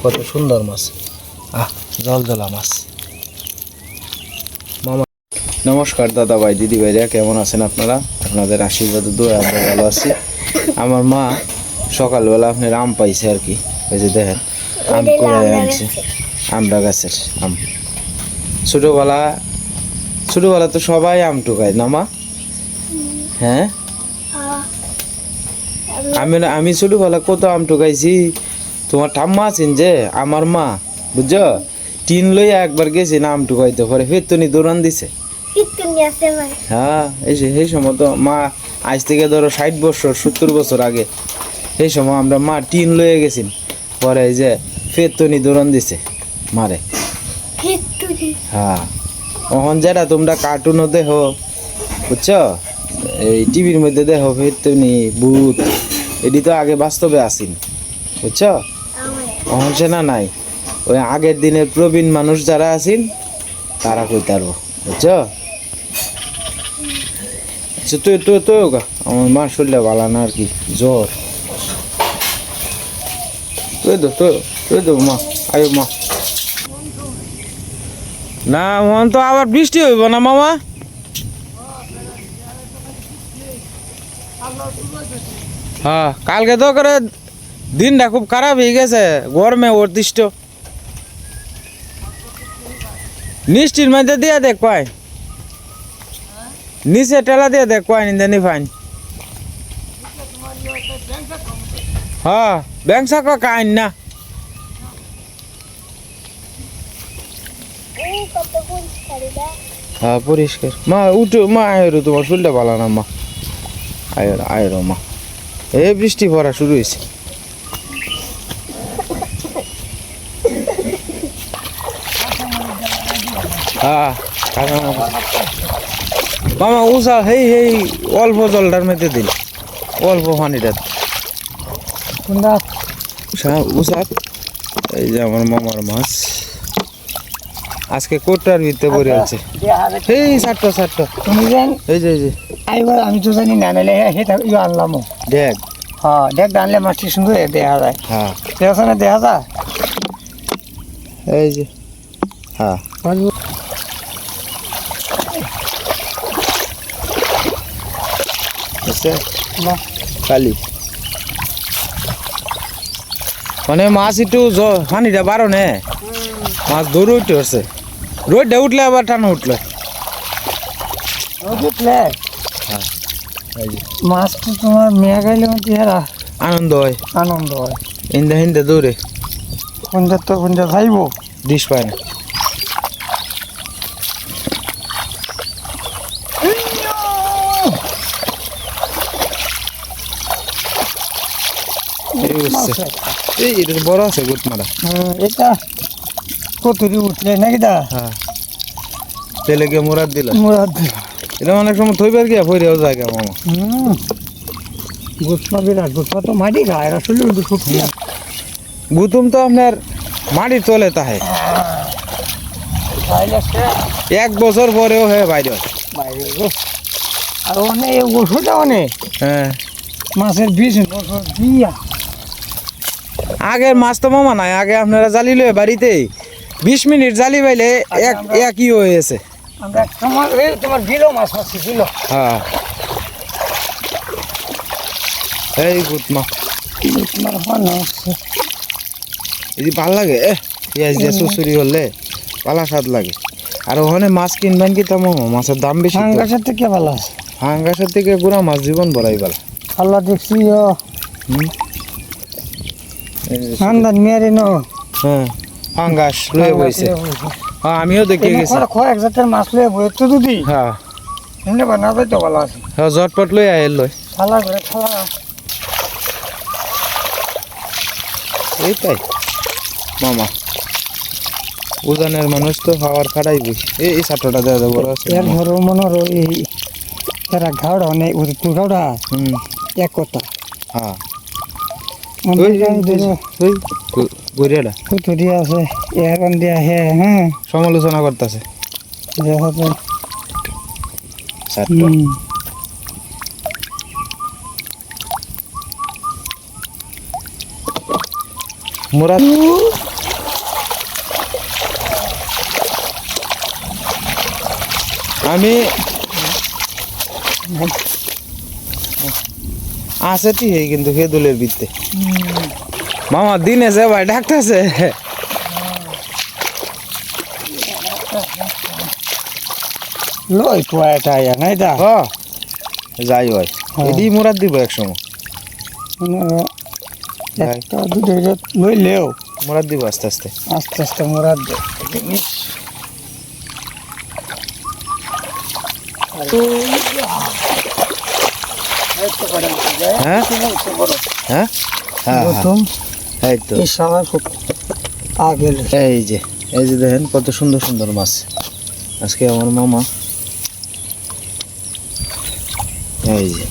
কত সুন্দর মাছ, জলজলা মাছ। মামা নমস্কার দাদা ভাই দিদি ভাইরা, কেমন আছেন আপনারা? আপনাদের আশীর্বাদ দোয়া আমরা ভালো আছি। আমার মা সকালবেলা আপনার আম পাইছে আর কি, ওই যে দেখেন আম করে আনছে, আমরা গাছের আম। ছোটবেলা তো সবাই আম টুকায় না মা? হ্যাঁ, আমি ছোটবেলা কত আম টুকাইছি। তোমার ঠাম্মা আছেন যে আমার মা, বুঝছো, টিন লইয়া একবার গেছি না আম টুকাইতে, পরে ফের তুমি দৌড়ান দিছে। হ্যাঁ, এই সময় তো মা আজ থেকে ধরো 60 বছর 70 বছর আগে, সেই সময় আমরা মা টিন লইয়া গেছি, পরে এই যে ফের তুমি দৌড়ান দিছে মারে। হ্যাঁ, এখন যেটা তোমরা কার্টুনও দেখো, বুঝছো, এই টিভির মধ্যে দেখো ফের তুমি ভূত, এটি তো আগে বাস্তবে আসিন, বুঝছো। এখন সে না নাই, ওই আগের দিনের প্রবীণ মানুষ যারা আছেন তারা কইতে পারবো, বুঝছো। তুই আমার মা শরীরে ভালো না আর কি, জ্বর। তুই দো মা, আয়ো মা। না মন তো আবার বৃষ্টি হইব না মামা? হ্যাঁ, কালকে তো করে দিনটা খুব খারাপ হয়ে গেছে, গরমে অতিষ্ঠ। নিশ্চির মধ্যে দিয়ে দেখ কয়, নিচে টেলা দিয়ে দেখ কয় নিন্দে ফাইন। হ্যাঁ, ব্যাংক শাখা কাইন না। হ্যাঁ পরিষ্কার মা, উঠো মা, আয়রো তোমার শরীরটা ভালো না মা, আয়রো মা। এই বৃষ্টি পড়া শুরু হয়েছে। হ্যাঁ মামা উষা, হেই অল্প জলটার মধ্যে দিন, অল্প পানিটা উষা। এই যে আমার মামার মাছ আজকে কোটার ভিতরে পড়ে আছে। এই সাতটা তুমি জান, এই যে আইবার আমি তো জানি না, নাহলে সেটা আনলাম দেখ। হ্যাঁ, দেখ আনলে মাছটি সুন্দর দেখা যায়। হ্যাঁ, দেখছ না, দেখা যায়। এই যে হ্যাঁ, কালি মানে মাছ একটু পানিটা বারো নে, মাছ দৌড়ে উঠতে পারছে। রোদটা উঠলে আবার টানা উঠলে মাছ তো তোমার মেয়া গাইলে চেহারা আনন্দ হয়, হিন্দে দৌড়ে কোনটা খাইব ডিশ পায় না। এটা বড় আছে গুট মারা। এটা কতরি উঠলে নাকি দা? হ্যাঁ, তেলে গিয়ে মুরাদ দিল, এটা অনেক সময় থইবার গিয়া ফইরেও যায় গা মামা। গুটমা বিরাট, গুটমা তো মাটি খায় আসলে। গুতুম তো আপনার মাটির তলে তাহে, 1 বছর পরেও হয়ে বাইরে। আর অনেক ওষুধটা অনেক, হ্যাঁ, মাছের 20 বছর দিয়া। আগের মাছ তো মামা নাই, আগে আপনারা জালি লয়ে বাড়িতে 20 মিনিট জালি বাইলে একই হয়েছে। আমরা তোমার বিলো মাছ মাছি ছিল। হ্যাঁ, এই গুতমা এই ভাল লাগে, পেঁয়াজ দিয়ে চুচুরি হলে পালা স্বাদ লাগে। আর ওখানে মাছ কিনবেন কি তো মামা, মাছের দাম বেশি। ফাঙ্গাসের থেকে ভালো আছে, ফাঙ্গাসের থেকে গুড়া মাছ জীবন বড়াই ভালো। আল্লাহ দেখছি খানদান মেরে ন। হ্যাঁ, ফাঙ্গাস লয়ে বইছে। হ্যাঁ, আমিও দেখে গেছি কয়েক জাতের মাছ লয়ে বই তো দুদি। হ্যাঁ, এমনি বানাবে তো ভালো আছে। হ্যাঁ, জটপট লই আইল লই খালা করে খালা। এইটাই মামা, উজানের মানুষ তো খাওয়ার খাড়াই বুঝ। এই ছাত্রটা দেওয়া যাবো এর ঘর মনোর এই তারা ঘাওড়া নেই, ওই তুই ঘাওড়া এক কথা। হ্যাঁ, আছে এখন দিয়া হে। হ্যাঁ, সমালোচনা করতেছে। মুরাদ আমি আছে ঠিক কিন্তু হেদুলের ভিত্তে মামা দিনে যে ভাই ডাকতেছে লই কুয়া এটা আয়া নাই দা হ যাই হয় এডি মুরাদ দিব এক সময় একটা দুটো লইলেও মুরাদ দিব আস্তে আস্তে আস্তে আস্তে মোরাদ দে হ্যাঁ হ্যাঁ হ্যাঁ প্রথম এই তো এই সময় খুব আগে এই যে দেখেন কত সুন্দর সুন্দর মাছ আজকে আমার মামা এই যে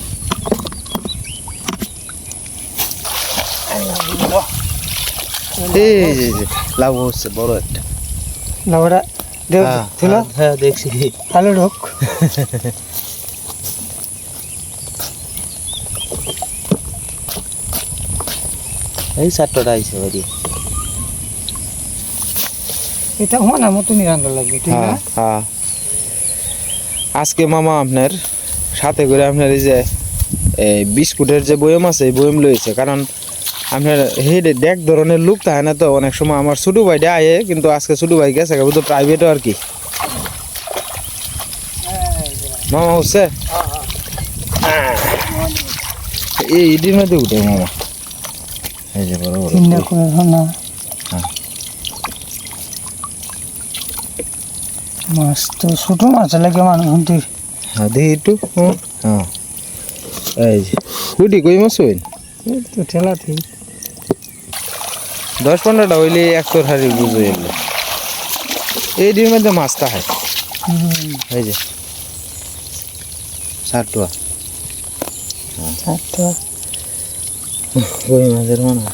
এই যে লাভ হচ্ছে বড় একটা লাউড়া দেখ ছিল হ্যাঁ দেখছি ভালো ঢোক এই চারটা আইছে বাড়ি এটা হওয়ার মতনই রান্না লাগবে ঠিক না হ্যাঁ হ্যাঁ আজকে মামা আপনার সাথে করে আপনার এই যে এই বিস্কুটের যে বয়ম আছে এই বয়ম লইছে কারণ আপনার হেডে দেখ ধরনের লুক থাকে না তো অনেক সময় আমার ছোটো ভাইটা আয়ে কিন্তু আজকে ছোটো ভাই গেছে তো প্রাইভেটও আর কি মামা হচ্ছে এই ইডির মধ্যে উঠে মামা এই যে বড় বড় চিন্তা করে না হ্যাঁ। মাছ তো ছোট মাছ লাগে মানুষ হুন্তি হ্যাঁ দেখি একটু হ্যাঁ এই যে হুডি কই মাছ হইন তো ঠেলা ঠিক 10-15টা হইলে একশোর হাড়ি বুঝে এলো এই ডিমের মধ্যে মাছটা হয় এই যে 60 টাকা আচ্ছা কই মাছের মানা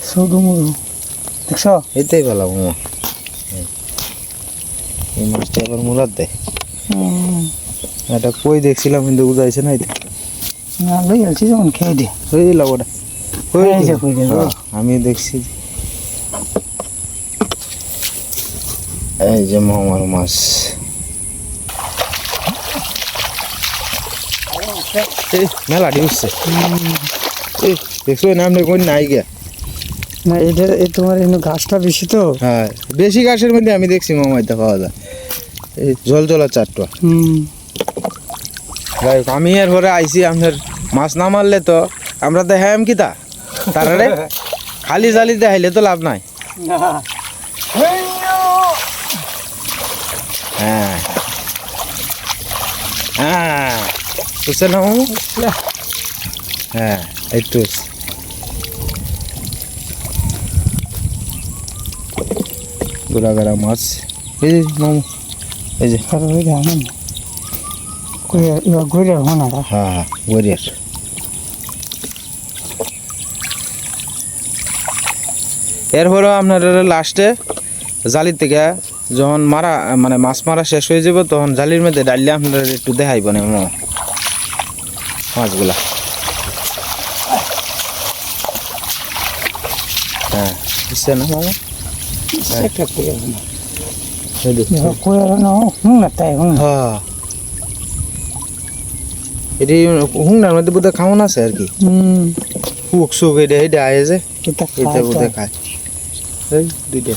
ছোট মুড়ো দেখছ এটাই ভালো মামা এই মাছটা আবার মুলার দেয় এটা কই দেখছিলাম কিন্তু বুঝাইছে না এটা না লই আলছি যেমন খেয়ে দে ওই লাগোটা এই যে কই দে আমি দেখছি এই যে মামার মাছ এই মেলা ডিউছে এই দেখছো না আপনি কোন নাই গিয়া না এটা এই তোমার এখানে গাছটা বেশি তো হ্যাঁ বেশি গাছের মধ্যে আমি দেখছি মামাইতে পাওয়া যায় এই জল জলা চারটা যাই হোক, আমি এর পরে আইসি আপনার মাছ না মারলে তো আমরা তো হ্যাম কি তা তারারে খালি জালি দেখাইলে তো লাভ নাই হ্যাঁ হ্যাঁ বুঝছে না মামু হ্যাঁ একটু গোড়াগাড়া মাছ এই যে মামু এই যে আর ওই জানেন কই এবার ঘুরে হোনা হ্যাঁ হ্যাঁ গড়িয়ার এরপরেও আপনার লাস্টে জালির থেকে যখন মারা মানে মাছ মারা শেষ হয়ে যাব তখন জালির মধ্যে ডাললে আপনার একটু দেখাইব না মাছগুলা হ্যাঁ বুঝছে না মামা একটা কই এই দেখুন। কই আর না হুন না তাই হুন হ্যাঁ এটি হুংনার মধ্যে বোধহয় খাওয়ান আছে আর কি হুক সুক এটা এটা আয়ে যে এটা এটা বোধহয় খায় এই দুইটা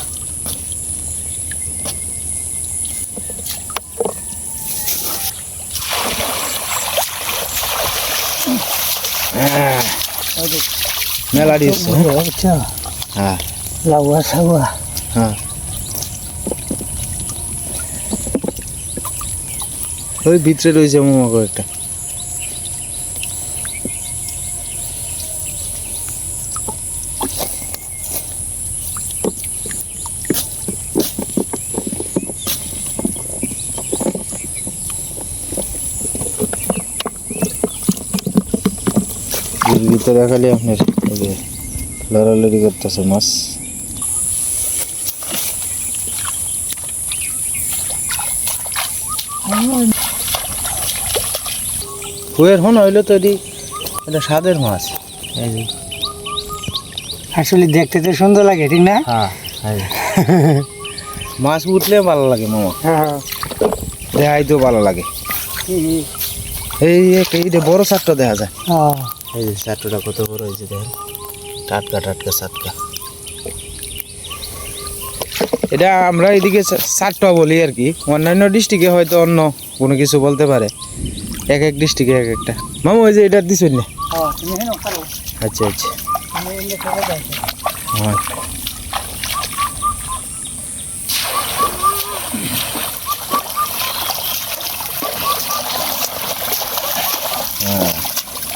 মেলা দিচ্ছে আচ্ছা হ্যাঁ লাউয়া সাউয়া হ্যাঁ ওই ভিতরে রয়েছে মামা কয়েকটা এর ভিতরে খালি আপনার এই যে লড়ালড়ি করতেছে মাছ ফুয়ের হন হইলো তো এটা স্বাদের মাছ এই যে আসলে দেখতে তো সুন্দর লাগে ঠিক না? হ্যাঁ মাছ উঠলে ভালো লাগে মামা, হ্যাঁ দেখাইতেও ভালো লাগে। এই এইটা বড় চারটা দেখা যায়, এই যে চারটা কত বড় হয়েছে দেখেন, টাটকা টাটকা চাটকা। এটা আমরা এদিকে চারটা বলি আর কি, অন্যান্য ডিস্ট্রিক্টে হয়তো অন্য কোনো কিছু বলতে পারে, এক এক ডিস্ট্রিক্টে এক একটা। মামা ওই যে এটা দিছেন না? আচ্ছা আচ্ছা হ্যাঁ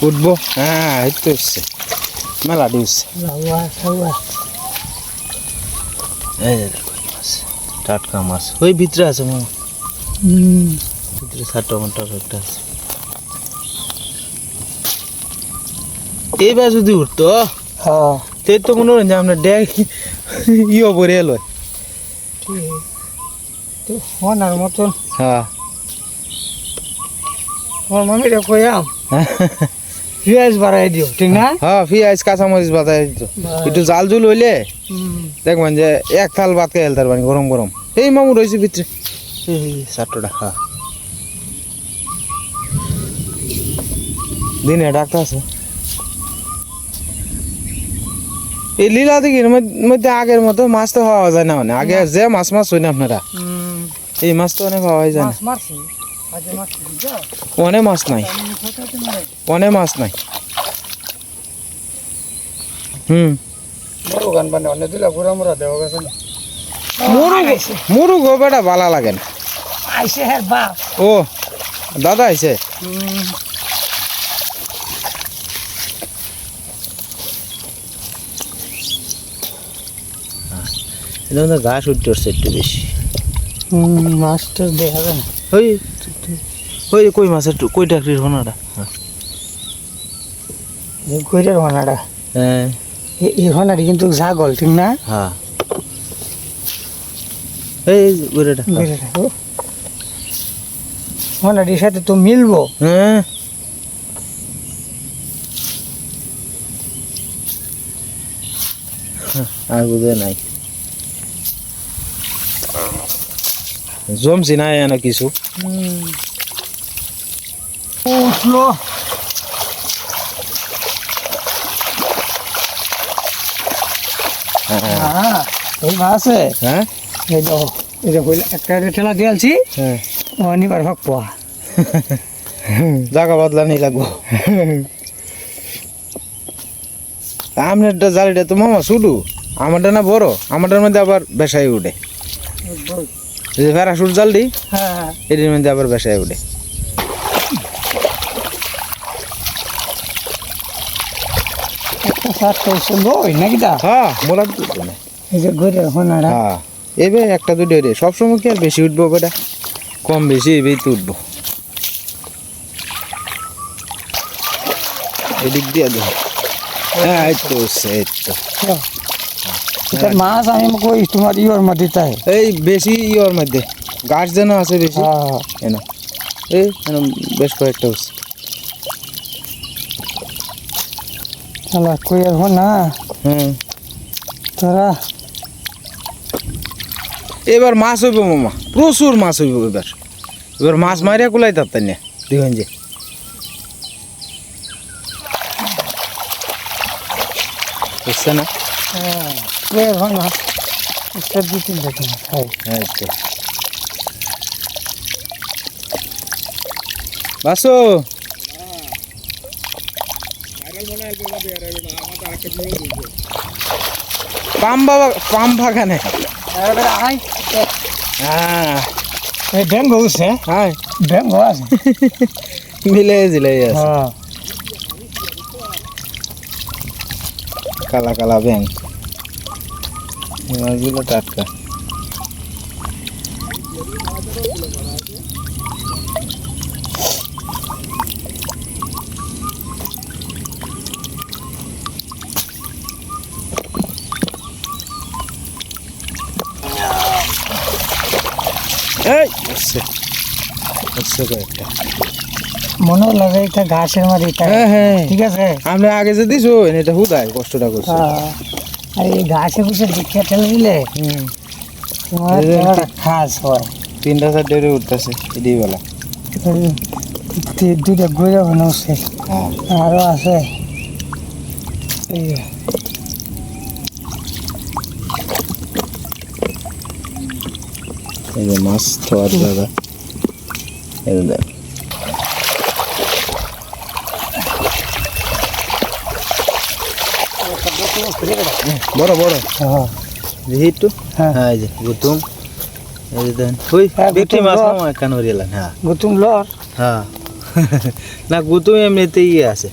উঠবো, হ্যাঁ এই তো এসছে মেলা উঠছে। এই যে দেখো মাছ, টাটকা মাছ ওই ভিতরে আছে মামা, ভিতরে চারটা ঘন্টা একটা আছে। এইবার যদি উঠতো তে তো মনে হয় যে আমরা ড্যাগ ইয়ে পরে এলো। হনার মতন হ্যাঁ আমার মামিরা কইয়াম পেঁয়াজ বাড়াই দিও ঠিক না? হ্যাঁ পেঁয়াজ কাঁচামরিচ বাতাই দিত, একটু জাল জুল হইলে দেখবেন যে এক থাল ভাত খেয়ে হেলতে পারবেন গরম গরম। এই মামু রয়েছে ভিতরে চারটা, হ্যাঁ দিনে ডাক্তার আছে। এই লীলা দিঘির মধ্যে আগের মতো মাছ তো পাওয়া যায় না, মানে আগে যে মাছ মাছ হই না আপনারা, এই মাছ তো অনেক পাওয়া যায় না, অনেক মাছ নাই, অনেক মাছ নাই। মুরুগ বেটা ভালো লাগে না। ও দাদা আইছে, ঘাস উঠতে উঠছে একটু বেশি, মাছটা দেখা যায় না। ওই ওই কই মাছের কই টাকরির হোনাটা, কইটার হনাটা, হ্যাঁ এই হনাটি কিন্তু ছাগল ঠিক না? হ্যাঁ এই গরুটা হনাটির সাথে তো মিলবো। হ্যাঁ আর বুঝে নাই, জমছি না এনে কিছু উঠলো এই আছে। হ্যাঁ এই দেখো এই যে একটা ঠেলা দিয়েছি, হ্যাঁ অনিবার ভাগ পোয়া জায়গা বদলা নেই লাগবো। আপনারটা জালিটা তো মামা শুধু, আমারটা না বড়, আমারটার মধ্যে আবার বেসাই উঠে, প্যারাশুট জাল দিই এটির মধ্যে আবার বেসাই উঠে। হ্যাঁ মোলা হ্যাঁ এবার একটা দুটো রে সবসময় কি আর বেশি উঠবো, বেটা কম বেশি এবেই তো উঠবো। এদিক দিয়ে দেবো, হ্যাঁ এই তো এই তো মাছ আমি কই তোমার ইয়র মধ্যে চাই, এই বেশি ইয়র মধ্যে গাছ যেন আছে বেশি, এনা এই বেশ কয়েকটা হচ্ছে। কই আর না তোরা এবার মাছ হইব মামা, প্রচুর মাছ হইব এবার, এবার মাছ মারিয়া কুলাই তার না দেখুন যে বুঝছে না। দু তিনটা খাই বাসো পাম বাগানে হ্যাঁ ব্যাংক বসে, হ্যাঁ ব্যাংক আছে মিলে জিলে আছে, কালা কালা ব্যাং, মাছগুলো টাটকা। এই কয়েকটা মনে লাগে এটা ঘাসের মাঝে, হ্যাঁ হ্যাঁ ঠিক আছে। আমরা আগে যে দিছো এটা হুদায় কষ্টটা করছে। আর এই ঘাসে ঘুষে দিকে ঠেলে দিলে তোমার এই যে টেলাটা খাস হয়। 3টা 4টা উঠতেছে এদিকে বেলা। দুইটা গড়ে বানাচ্ছে হ্যাঁ আরো আছে এই যে। এই যে মাছ ধোয়ার জায়গা, এই যে দেখ। বড় বড় হ্যাঁ দেখি একটু। হ্যাঁ। হ্যাঁ এই যে গুতুম, এই যে দেন ওই হ্যাঁ, বেটি গুতুম মাছ বড়। মামা কেন রিলাম। হ্যাঁ গুতুম লর হ্যাঁ না গুতুম এমনিতেই আছে।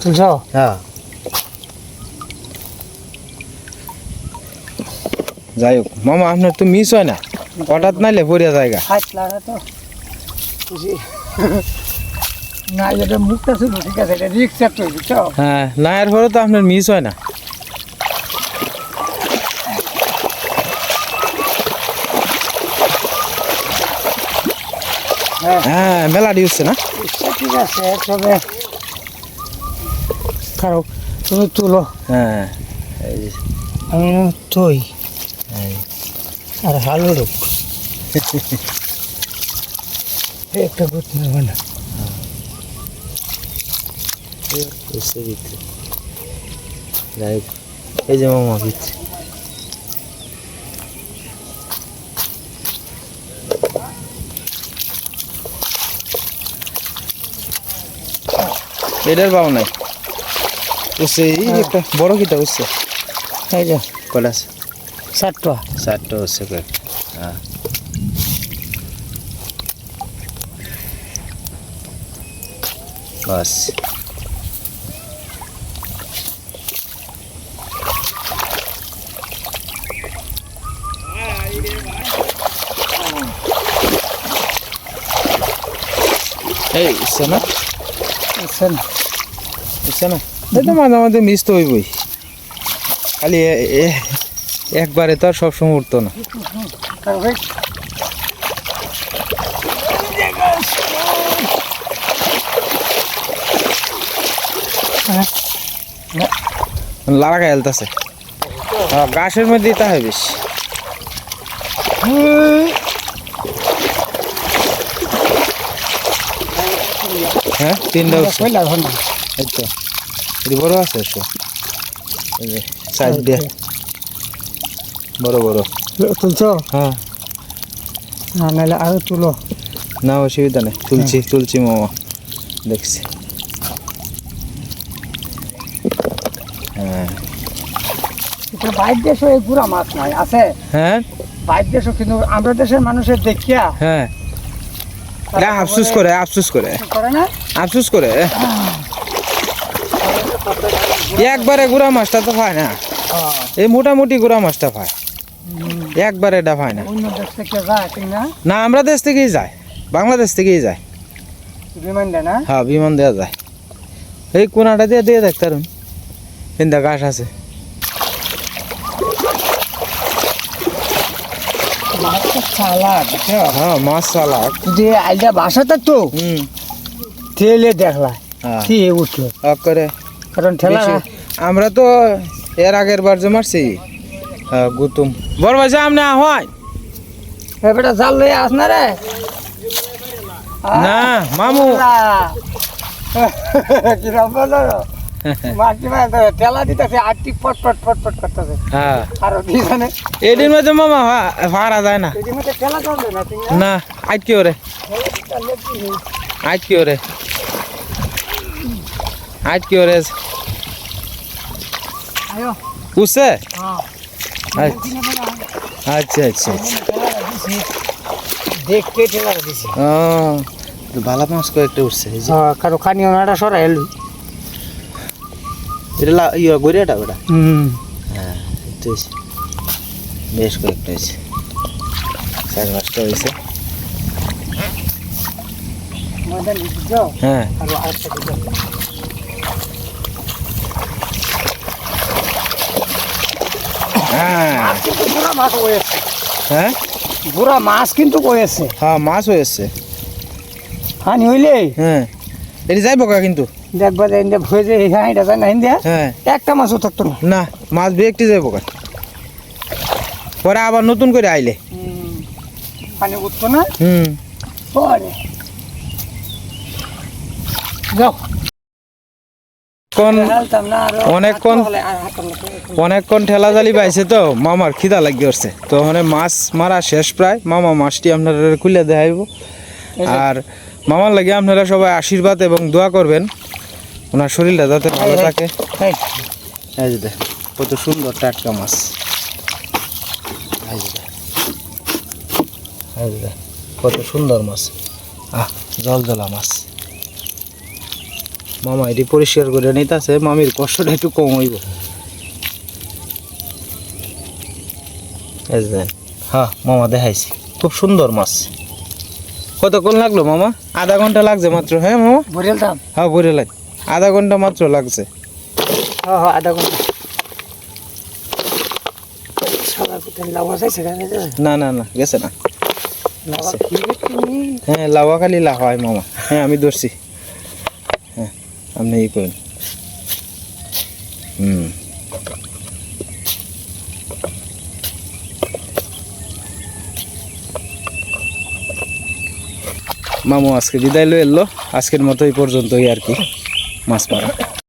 তুলছ হ্যাঁ যাই হোক মামা আপনার তো মিস হয় না, হঠাৎ নাইলে পড়িয়া জায়গা। হাত লাগা তো বুঝি না এটা মুখটা ছিল ঠিক আছে এটা রিক্স একটা বুঝছো। হ্যাঁ না এর পরে তো আপনার মিস হয় না। হ্যাঁ হ্যাঁ মেলাডি হচ্ছে না। ঠিক আছে তবে কারো তুমি তুলো হ্যাঁ এই যে, আমি তুই এই। আর হালুড়ো একটা গুত নেবে না বুঝতে ভিতরে যাই হোক, এই যে মামা ভিতরে এটার পাও নাই উঠছে। এই যে একটা বড় কিটা উঠছে। এই যে কটা আছে? 7টা 4টা হচ্ছে কয়েকটা। হ্যাঁ বাস এই উঠছে না, আছেন উঠছে না। এই তো মাঝে মাঝে মিস তো হইবই, খালি একবারে তো আর সবসময় উঠতো না। কারবে লাড়া গায়ে হেলতেছে। হ্যাঁ গাছের মধ্যে দিতে হয় বেশ। হ্যাঁ 3টা উঠছে। কইলা ঘন্টা এই তো এটি বড় আছে এসো, এই যে সাইড দিয়ে বড় বড়। তুলছ হ্যাঁ না নাহলে আরো তুলো না অসুবিধা নেই, তুলছি তুলছি মামা দেখছি। হ্যাঁ এটা বাইরের দেশে এই পুরা মাছ নাই আছে হ্যাঁ বাইরের দেশে কিন্তু আমরা দেশের মানুষের দেখিয়া হ্যাঁ না আফসোস করে আফসোস করে করে না আফসোস করে একবারে গুড়া মাছটা তো পায় না, এই মোটামুটি গুড়া মাছটা পায়, একবারে এটা পায় না। অন্য দেশ থেকে যায় ঠিক না না আমরা দেশ থেকেই যায়, বাংলাদেশ থেকেই যায়। বিমান দেয় না হ্যাঁ বিমান দেওয়া যায়। এই কোনাটা দিয়ে দিয়ে দেখতে পারুন, কিন্তু গাছ আছে। মাছটা চালাক বুঝছো হ্যাঁ মাছ চালাক। যদি আইডা বাসা থাকতো তেলে দেখলা হ্যাঁ কি উঠলো করে কারণ ঠেলা বেশি। আমরা তো এর আগের বার যে মারছি গুতুম বড় ভাই সামনে হয় এবারে জাল লই আস না রে না মামু। কিরম বলো মাটি মাছ ঠেলা দিতেছে আটটি পট পট পট পট করতেছে হ্যাঁ আর দিছানে এদিন মধ্যে মামা ভাড়া যায় না। এদিকে মধ্যে ঠেলা চলবে না ঠিক না না আজ কি ওরে আজ কি ওরে আজ কি ওরে আয়ো উঠছে। হ্যাঁ আচ্ছা আচ্ছা আচ্ছা দেখতে ঠেলা দিছি ও তো ভালো মাছ কয়েকটা উঠছে। এই যে কারো খানি ওনাটা সরাই এলু এটা ইয়ে গড়িয়াটা ওটা। হুম হ্যাঁ এটা হয়েছে, বেশ কয়েকটা হয়েছে, 4-5টা হয়েছে। ময়দান দিছো হ্যাঁ আর আরেকটা দিছো হ্যাঁ কিন্তু পুরা মাছ হয়েছে হ্যাঁ পুরা মাছ কিন্তু হয়েছে হ্যাঁ মাছ হয়েছে। হানি হইলে হ্যাঁ এটি যাইব কা কিন্তু দেখবা যে ইন্ডিয়া ভয়ে এই হাঁড়িটা যায় না ইন্ডিয়া হ্যাঁ একটা মাছও থাকতো না। না মাছ বিক্রি যাবো কেন পরে আবার নতুন করে আইলে পানি উঠতো না হুম পরে যাও কোন হালতাম না আর অনেকক্ষণ অনেকক্ষণ ঠেলা জালি পাইছে তো মামার খিদা লাগি উঠছে তো ওখানে মাছ মারা শেষ প্রায় মামা মাছটি আপনারা খুলে দেখাইব আর মামার লাগে আপনারা সবাই আশীর্বাদ এবং দোয়া করবেন ওনার শরীরটা যাতে ভালো থাকে এই যে দেখ, কত সুন্দর টাটকা মাছ এই যে দেখ, এই যে দেখ, কত সুন্দর মাছ জল জলা মাছ মামা এটি পরিষ্কার করে নিতেছে মামির কষ্টটা একটু কম হইব এই যে, হ্যাঁ মামা দেখাইছি খুব সুন্দর মাছ কতক্ষণ লাগলো মামা আধা ঘন্টা লাগছে মাত্র হ্যাঁ মামা ভরেলতাম হ্যাঁ ভরে লাগ আধা ঘন্টা মাত্র লাগছে হ্যাঁ আধা ঘন্টা সাদা পুতেন লাউয়া যাইছে কেন না না না গেছে না লাউয়া কি তুমি হ্যাঁ লাওয়া খালি লাফায় মামা হ্যাঁ আমি ধরছি হ্যাঁ আপনি ই করুন মামু আজকে বিদায় লয়ে এলো আজকের মতো এই পর্যন্তই আর কি মাছ মারা